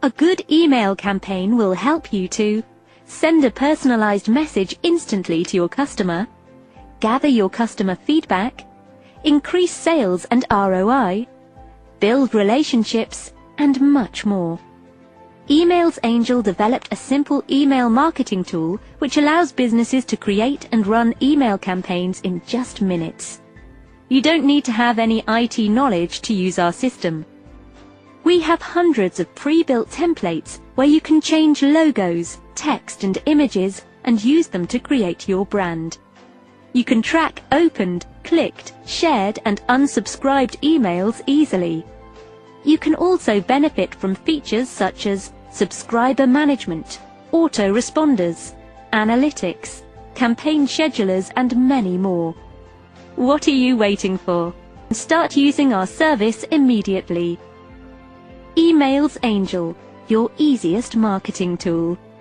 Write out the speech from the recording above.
A good email campaign will help you to send a personalized message instantly to your customer, gather your customer feedback, increase sales and ROI, build relationships, and much more. Emails Angel developed a simple email marketing tool which allows businesses to create and run email campaigns in just minutes. You don't need to have any IT knowledge to use our system. We have hundreds of pre-built templates where you can change logos, text and images and use them to create your brand. You can track opened, clicked, shared and unsubscribed emails easily. You can also benefit from features such as subscriber management, autoresponders, analytics, campaign schedulers and many more. What are you waiting for? Start using our service immediately. Emails Angel, your easiest marketing tool.